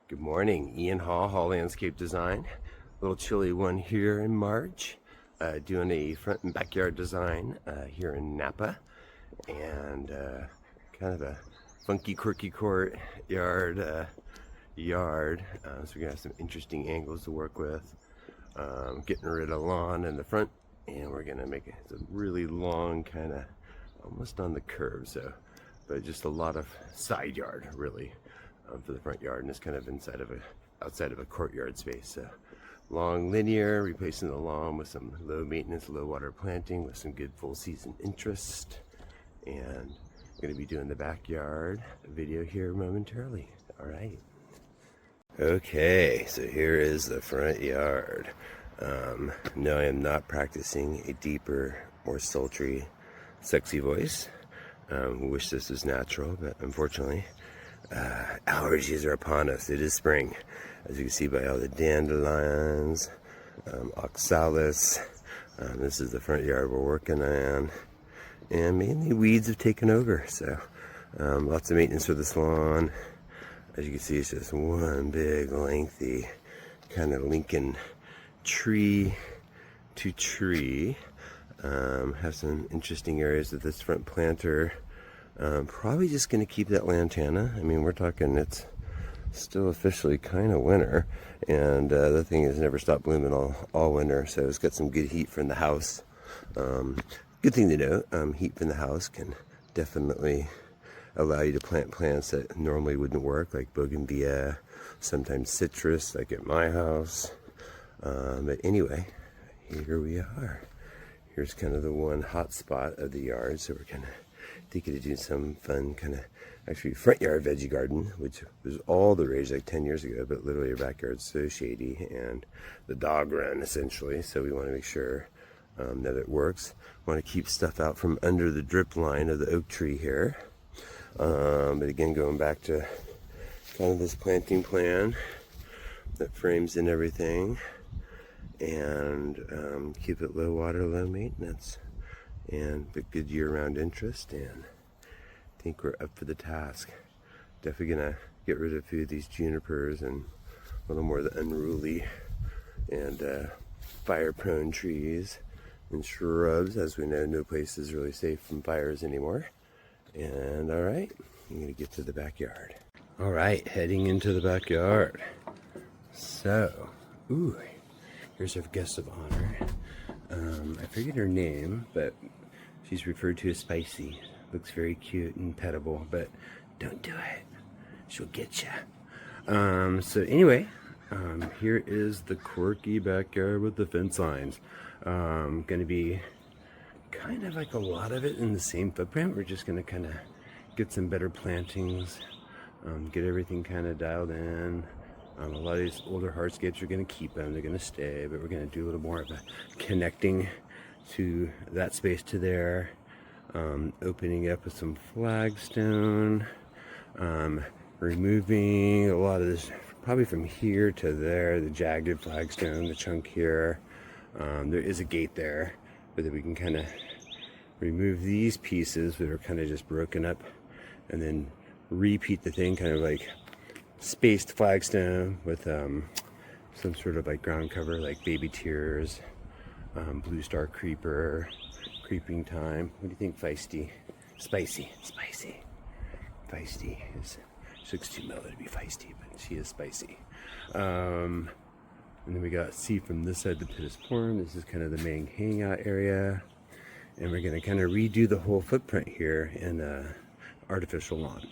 Good morning, Ian Hall Landscape Design. A little chilly one here in March. Doing a front and backyard design here in Napa, and kind of a funky, quirky courtyard. So we're gonna have some interesting angles to work with. Getting rid of lawn in the front, and we're gonna make it a really long, kind of almost on the curve. But just a lot of side yard, really. For the front yard, and it's kind of outside of a courtyard space. So long linear, replacing the lawn with some low maintenance, low water planting with some good full season interest. And I'm going to be doing the backyard video here momentarily. All right. Okay, so here is the front yard. No, I am not practicing a deeper, more sultry, sexy voice. Wish this was natural, but unfortunately, allergies are upon us. It is spring, as you can see by all the dandelions, oxalis. This is the front yard we're working on, and mainly weeds have taken over. So lots of maintenance for this lawn. As you can see, it's just one big lengthy kind of Lincoln tree to tree. Have some interesting areas with this front planter. Probably just going to keep that lantana. I mean, we're talking it's still officially kind of winter, and the thing has never stopped blooming all winter, so it's got some good heat from the house. Good thing to know, heat from the house can definitely allow you to plant plants that normally wouldn't work, like bougainvillea, sometimes citrus, like at my house. But anyway, here we are. Here's kind of the one hot spot of the yard, so we're kind of thinking of doing some fun kind of actually front yard veggie garden, which was all the rage like 10 years ago, but literally our backyard's so shady and the dog run essentially, so we want to make sure that it works. Want to keep stuff out from under the drip line of the oak tree here, but again, going back to kind of this planting plan that frames in everything, and keep it low water, low maintenance, and but good year-round interest. And I think we're up for the task. Definitely gonna get rid of a few of these junipers and a little more of the unruly and fire-prone trees and shrubs. As we know, no place is really safe from fires anymore. And all right, I'm gonna get to the backyard. All right, heading into the backyard. So, ooh, here's our guest of honor. I forget her name, but she's referred to as Spicy. Looks very cute and pettable, but don't do it. She'll get ya. So anyway, here is the quirky backyard with the fence lines. Gonna be kind of like a lot of it in the same footprint. We're just gonna kind of get some better plantings, get everything kind of dialed in. A lot of these older hardscapes are going to keep them, they're going to stay, but we're going to do a little more of a connecting to that space to there, opening up with some flagstone, removing a lot of this, probably from here to there, the jagged flagstone, the chunk here. There is a gate there, but then we can kind of remove these pieces that are kind of just broken up, and then repeat the thing kind of like spaced flagstone with some sort of like ground cover, like baby tears, blue star creeper, creeping thyme. What do you think, Feisty? Spicy. Feisty is, she looks too mellow to be feisty, but she is spicy. And then we got, see from this side, the Pittis Forum. This is kind of the main hangout area, and we're going to kind of redo the whole footprint here in artificial lawn.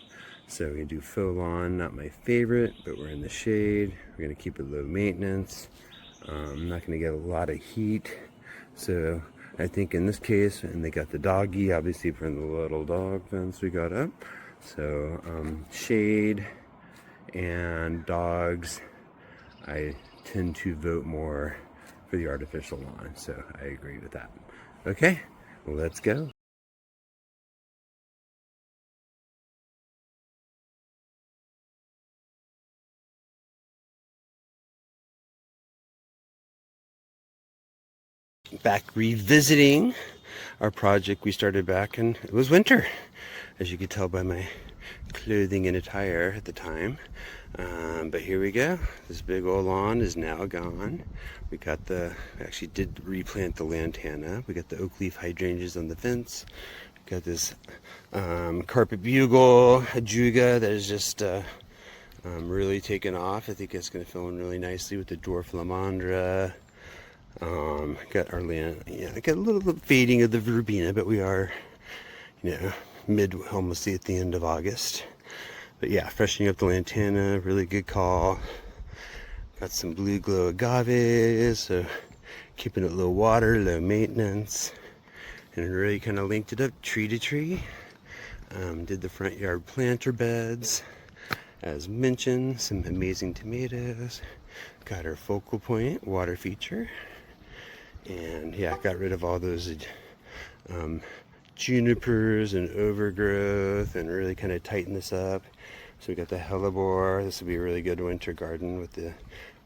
So we're going to do faux lawn, not my favorite, but we're in the shade. We're going to keep it low maintenance. I'm not going to get a lot of heat. So I think in this case, and they got the doggy, obviously from the little dog fence we got up. So shade and dogs, I tend to vote more for the artificial lawn. So I agree with that. Okay, let's go. Back revisiting our project we started back, and it was winter, as you could tell by my clothing and attire at the time. But here we go. This big old lawn is now gone. We got actually did replant the lantana. We got the oak leaf hydrangeas on the fence. We got this carpet bugle, ajuga that is just really taken off. I think it's going to fill in really nicely with the dwarf lamandra. Got our got a little fading of the verbena, but we are, almost at the end of August. But yeah, freshening up the lantana, really good call. Got some blue glow agaves, so keeping it low water, low maintenance, and really kind of linked it up tree to tree. Did the front yard planter beds, as mentioned, some amazing tomatoes. Got our focal point water feature, and yeah, got rid of all those junipers and overgrowth, and really kind of tighten this up. So we got the hellebore. This will be a really good winter garden with the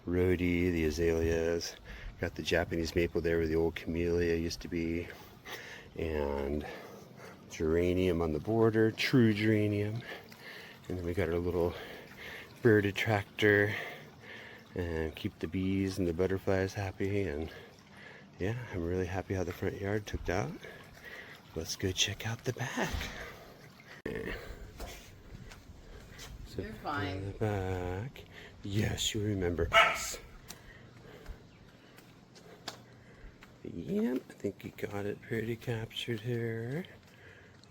rhodie, the azaleas. Got the Japanese maple there where the old camellia used to be, and geranium on the border, true geranium. And then we got our little bird attractor, and keep the bees and the butterflies happy. And yeah, I'm really happy how the front yard took out. Let's go check out the back. So you're fine. The back. Yes, you remember us. Yep, I think you got it pretty captured here.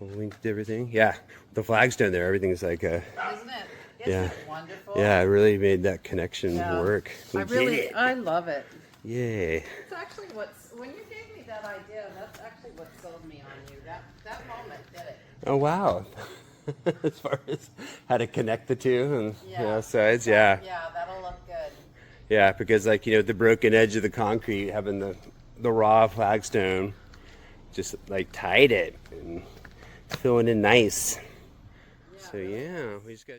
I'll link to everything. Yeah, the flagstone there, everything's like Isn't it? Isn't it wonderful? Yeah, I really made that connection work. I love it. Yay. It's actually when you gave me that idea, that's actually what sold me on you. That moment did it. Oh, wow. As far as how to connect the two and sides, Yeah, that'll look good. Yeah, because the broken edge of the concrete, having the raw flagstone, just tied it and filling in nice. So yeah, we just got